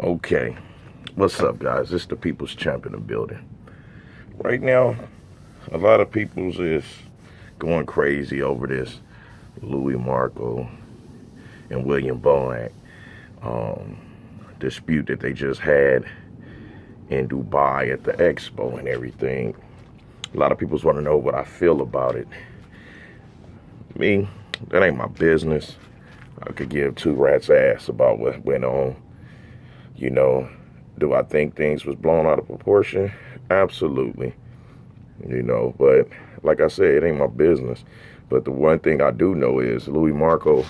Okay, what's up, guys? It's the People's Champ in the building. Right now, a lot of people's is going crazy over this Lui Marco and William Boack um, dispute that they just had in Dubai at the expo and everything. A lot of people want to know what I feel about it. Me, that ain't my business. I could give two rats' ass about what went on. You know, do I think things was blown out of proportion? Absolutely. But like I said, it ain't my business. But the one thing I do know is Lui Marco,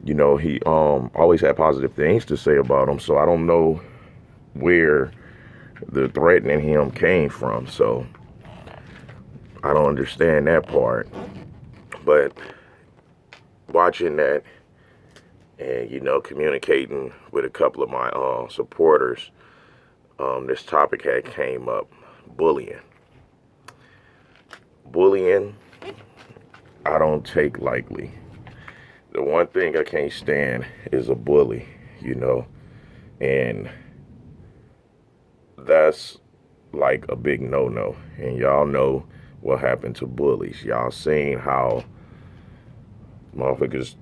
he always had positive things to say about him. So I don't know where the threatening him came from. So I don't understand that part. But watching that and, communicating with a couple of my supporters, this topic had came up, bullying. Bullying, I don't take lightly. The one thing I can't stand is a bully, and that's like a big no-no. And y'all know what happened to bullies. Y'all seen how motherfuckers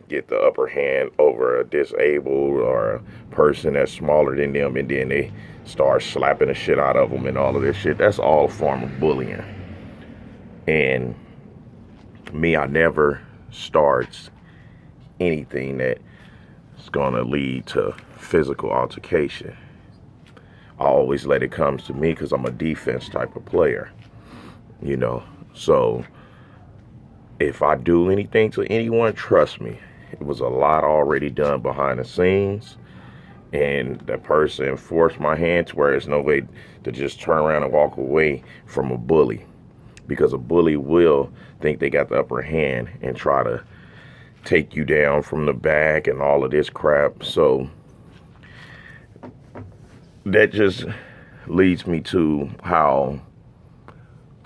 get the upper hand over a disabled or a person that's smaller than them, and then they start slapping the shit out of them and all of this shit. That's all form of bullying. And me, I never starts anything that's gonna lead to physical altercation. I always let it come to me because I'm a defense type of player, So if I do anything to anyone, trust me, it was a lot already done behind the scenes, and that person forced my hand to where there's no way to just turn around and walk away from a bully, because a bully will think they got the upper hand and try to take you down from the back and all of this crap. So that just leads me to how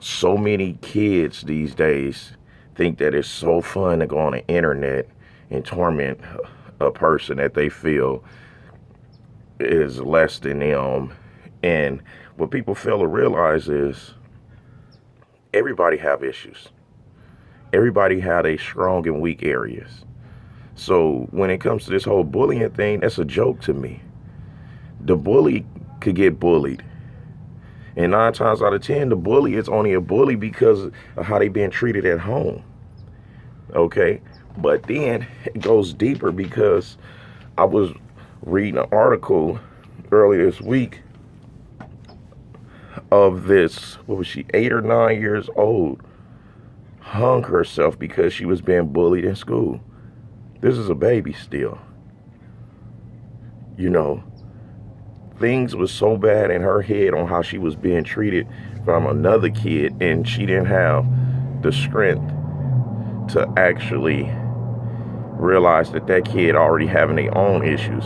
so many kids these days think that it's so fun to go on the internet and torment a person that they feel is less than them. And what people fail to realize is everybody have issues. Everybody had a strong and weak areas. So when it comes to this whole bullying thing, that's a joke to me. The bully could get bullied. And 9 times out of 10, the bully is only a bully because of how they being treated at home. Okay? But then it goes deeper, because I was reading an article earlier this week of this, what was she, 8 or 9 years old, hung herself because she was being bullied in school. This is a baby still. Things was so bad in her head on how she was being treated from another kid, and she didn't have the strength to actually realize that that kid already having their own issues.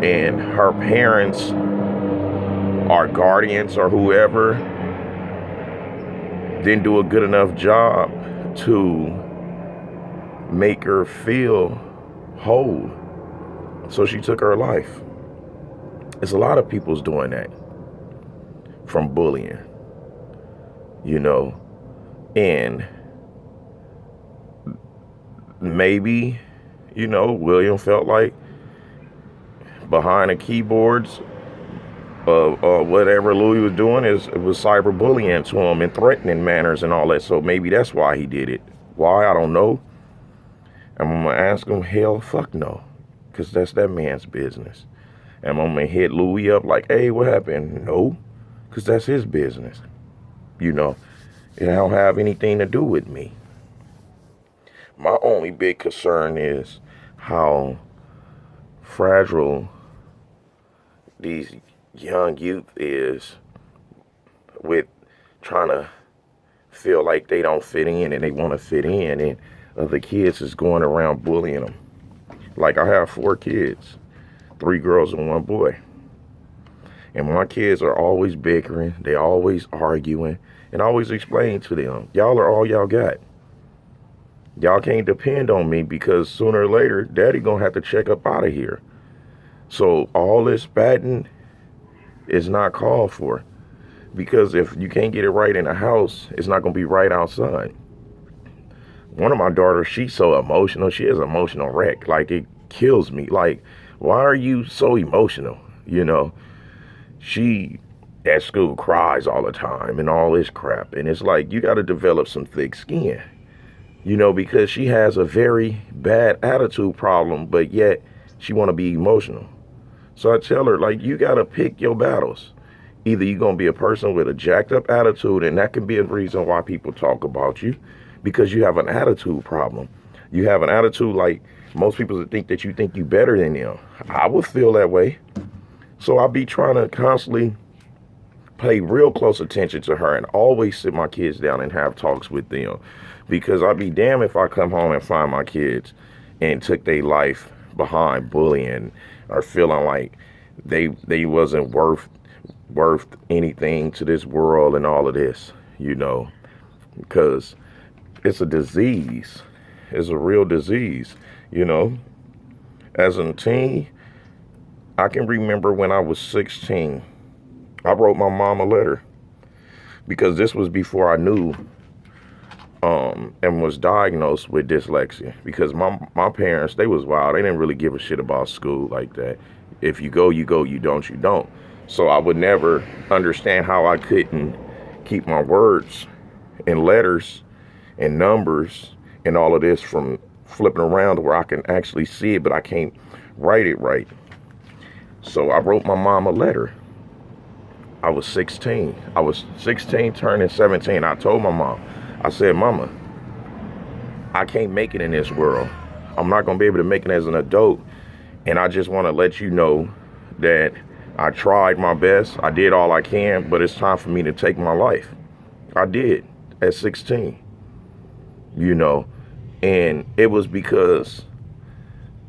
And her parents or guardians or whoever didn't do a good enough job to make her feel whole. So she took her life. There's a lot of people's doing that from bullying, and maybe, William felt like behind the keyboards of whatever Louis was doing it was cyberbullying to him and threatening manners and all that. So maybe that's why he did it. Why? I don't know. I'm going to ask him, hell, fuck no, because that's that man's business. And I'm going to hit Louis up like, hey, what happened? No, because that's his business. It don't have anything to do with me. My only big concern is how fragile these young youth is with trying to feel like they don't fit in and they want to fit in, and other kids is going around bullying them. Like, I have 4 kids. 3 girls and 1 boy. And my kids are always bickering. They always arguing. And I always explain to them, y'all are all y'all got. Y'all can't depend on me because sooner or later, daddy gonna have to check up out of here. So all this batting is not called for. Because if you can't get it right in the house, it's not gonna be right outside. One of my daughters, she's so emotional. She is an emotional wreck. Like, it kills me. Like, why are you so emotional? You know, she at school cries all the time and all this crap. And it's like, you got to develop some thick skin, you know, because she has a very bad attitude problem, but yet she want to be emotional. So I tell her, like, you got to pick your battles. Either you're going to be a person with a jacked up attitude, and that can be a reason why people talk about you, because you have an attitude problem. You have an attitude like most people think that you think you better than them. I would feel that way. So I'll be trying to constantly pay real close attention to her and always sit my kids down and have talks with them. Because I'd be damned if I come home and find my kids and took their life behind bullying or feeling like they wasn't worth anything to this world and all of this, you know, because it's a disease. It's a real disease, you know. As a teen, I can remember when I was 16, I wrote my mom a letter because this was before I knew and was diagnosed with dyslexia, because my parents, they was wild. They didn't really give a shit about school like that. If you go, you go. You don't, you don't. So I would never understand how I couldn't keep my words and letters and numbers and all of this from flipping around to where I can actually see it, but I can't write it right. So I wrote my mom a letter. I was 16. I was 16 turning 17. I told my mom, I said, Mama, I can't make it in this world. I'm not going to be able to make it as an adult. And I just want to let you know that I tried my best. I did all I can, but it's time for me to take my life. I did at 16, you know, and it was because,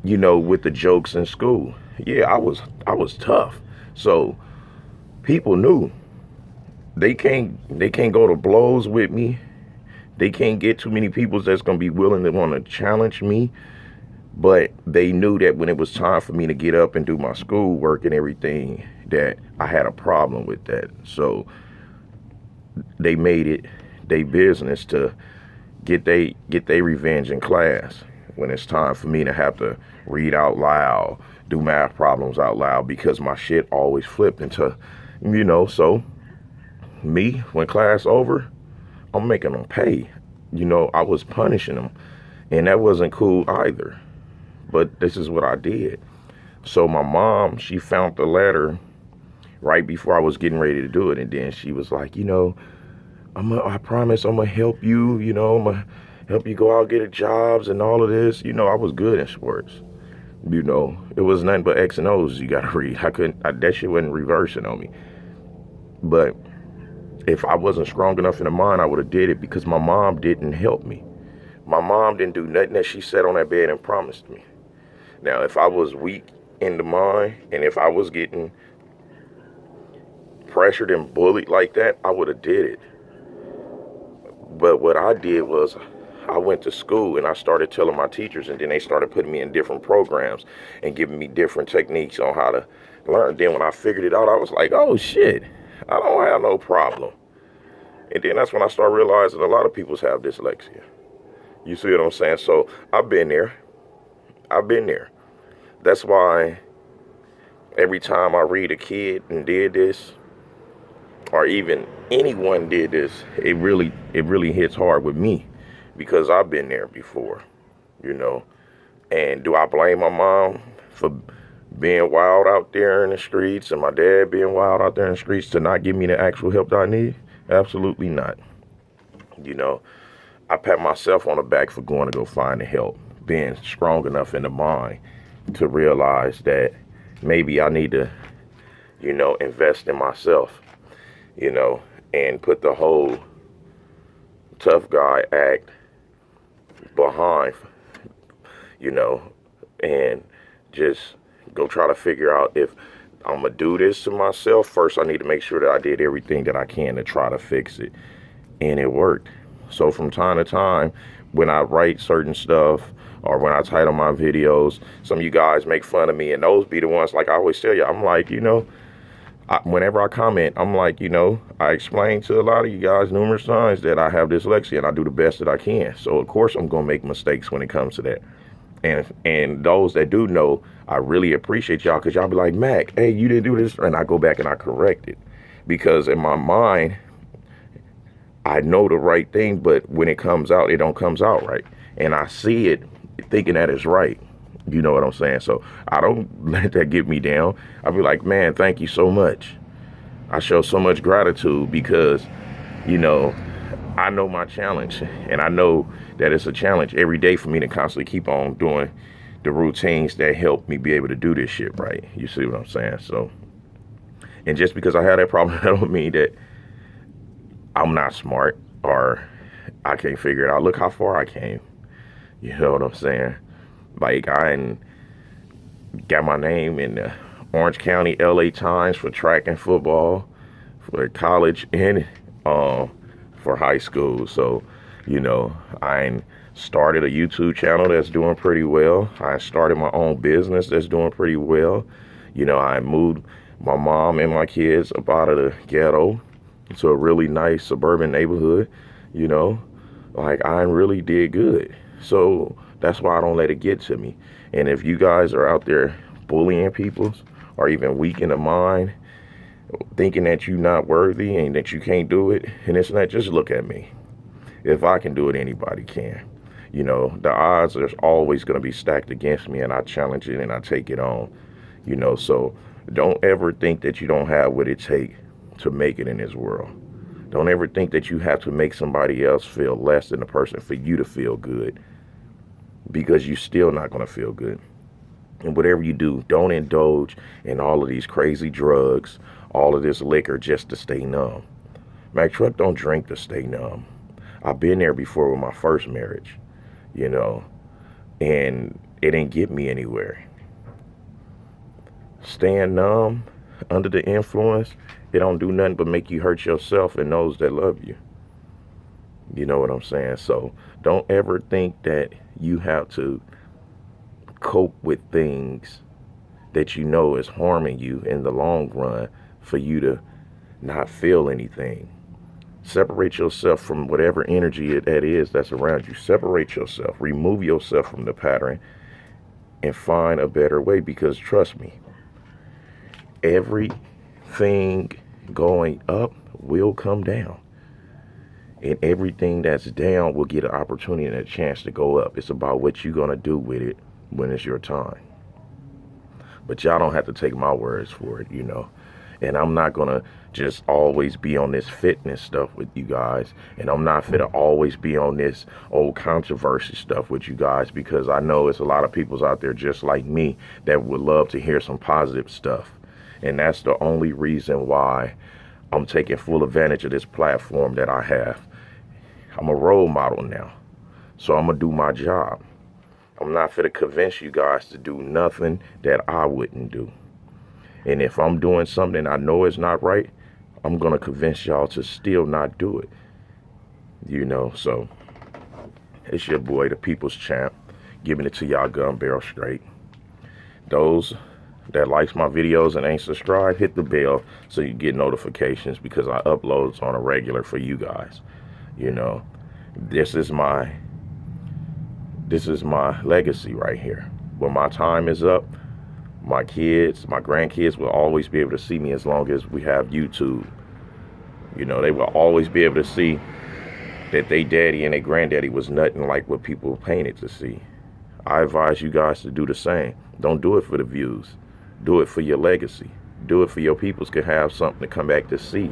you know, with the jokes in school. Yeah, I was tough. So people knew they can't go to blows with me. They can't get too many people that's going to be willing to want to challenge me. But they knew that when it was time for me to get up and do my schoolwork and everything, that I had a problem with that. So they made it their business to get they revenge in class when it's time for me to have to read out loud, do math problems out loud, because my shit always flipped into, you know. So me, when class over, I'm making them pay. You know, I was punishing them, and that wasn't cool either. But this is what I did. So my mom, she found the letter right before I was getting ready to do it. And then she was like, you know, I promise I'm going to help you. You know, I'm going to help you go out, get a jobs and all of this. You know, I was good in sports. You know, it was nothing but X and O's you got to read. That shit wasn't reversing on me. But if I wasn't strong enough in the mind, I would have did it, because my mom didn't help me. My mom didn't do nothing that she sat on that bed and promised me. Now, if I was weak in the mind and if I was getting pressured and bullied like that, I would have did it. But what I did was I went to school and I started telling my teachers, and then they started putting me in different programs and giving me different techniques on how to learn. Then when I figured it out, I was like, oh shit, I don't have no problem. And then that's when I started realizing a lot of people have dyslexia. You see what I'm saying? So I've been there. That's why every time I read a kid and did this, or even anyone did this, it really hits hard with me, because I've been there before, you know. And do I blame my mom for being wild out there in the streets, and my dad being wild out there in the streets, to not give me the actual help that I need? Absolutely not. You know, I pat myself on the back for going to go find the help, being strong enough in the mind to realize that maybe I need to, you know, invest in myself, you know, and put the whole tough guy act behind, you know, and just go try to figure out if I'm going to do this to myself. First, I need to make sure that I did everything that I can to try to fix it. And it worked. So from time to time, when I write certain stuff or when I title my videos, some of you guys make fun of me, and those be the ones, like I always tell you, I'm like, whenever I comment, I'm like, I explain to a lot of you guys numerous times that I have dyslexia and I do the best that I can. So of course I'm gonna make mistakes when it comes to that. And those that do know, I really appreciate y'all, because y'all be like, Mac, hey, you didn't do this, and I go back and I correct it, because in my mind I know the right thing, but when it comes out, it don't comes out right, and I see it thinking that it's right. You know what I'm saying? So I don't let that get me down. I be like, man, thank you so much. I show so much gratitude, because, I know my challenge, and I know that it's a challenge every day for me to constantly keep on doing the routines that help me be able to do this shit right. You see what I'm saying? So, and just because I had that problem, that don't mean that I'm not smart or I can't figure it out. Look how far I came. You know what I'm saying? Like, I got my name in the Orange County LA Times for track and football, for college and for high school. So, I started a YouTube channel that's doing pretty well. I started my own business that's doing pretty well. I moved my mom and my kids up out of the ghetto to a really nice suburban neighborhood. Like, I really did good. So that's why I don't let it get to me. And if you guys are out there bullying people or even weak in the mind, thinking that you're not worthy and that you can't do it, and it's not, just look at me. If I can do it, anybody can. The odds are always going to be stacked against me, and I challenge it and I take it on. So don't ever think that you don't have what it takes to make it in this world. Don't ever think that you have to make somebody else feel less than a person for you to feel good, because you're still not going to feel good. And whatever you do, don't indulge in all of these crazy drugs, all of this liquor just to stay numb. Mac Truck don't drink to stay numb. I've been there before with my first marriage, and it didn't get me anywhere. Staying numb under the influence, it don't do nothing but make you hurt yourself and those that love you. You know what I'm saying? So don't ever think that you have to cope with things that is harming you in the long run for you to not feel anything. Separate yourself from whatever energy that is that's around you. Separate yourself. Remove yourself from the pattern and find a better way, because trust me, everything going up will come down. And everything that's down will get an opportunity and a chance to go up. It's about what you're going to do with it when it's your time. But y'all don't have to take my words for it, And I'm not going to just always be on this fitness stuff with you guys. And I'm not going to always be on this old controversy stuff with you guys, because I know it's a lot of peoples out there just like me that would love to hear some positive stuff. And that's the only reason why I'm taking full advantage of this platform that I have. I'm a role model now, so I'm going to do my job. I'm not going to convince you guys to do nothing that I wouldn't do. And if I'm doing something I know is not right, I'm going to convince y'all to still not do it. So it's your boy, the People's Champ, giving it to y'all gun barrel straight. Those that likes my videos and ain't subscribed, hit the bell so you get notifications, because I uploads on a regular for you guys. This is my legacy right here. When my time is up, my kids, my grandkids will always be able to see me as long as we have YouTube. They will always be able to see that they daddy and their granddaddy was nothing like what people painted to see. I advise you guys to do the same. Don't do it for the views. Do it for your legacy. Do it for your peoples can have something to come back to see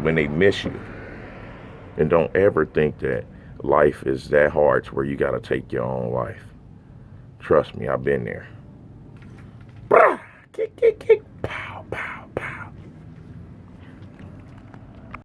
when they miss you. And don't ever think that life is that hard to where you got to take your own life. Trust me, I've been there. Kick, kick, kick.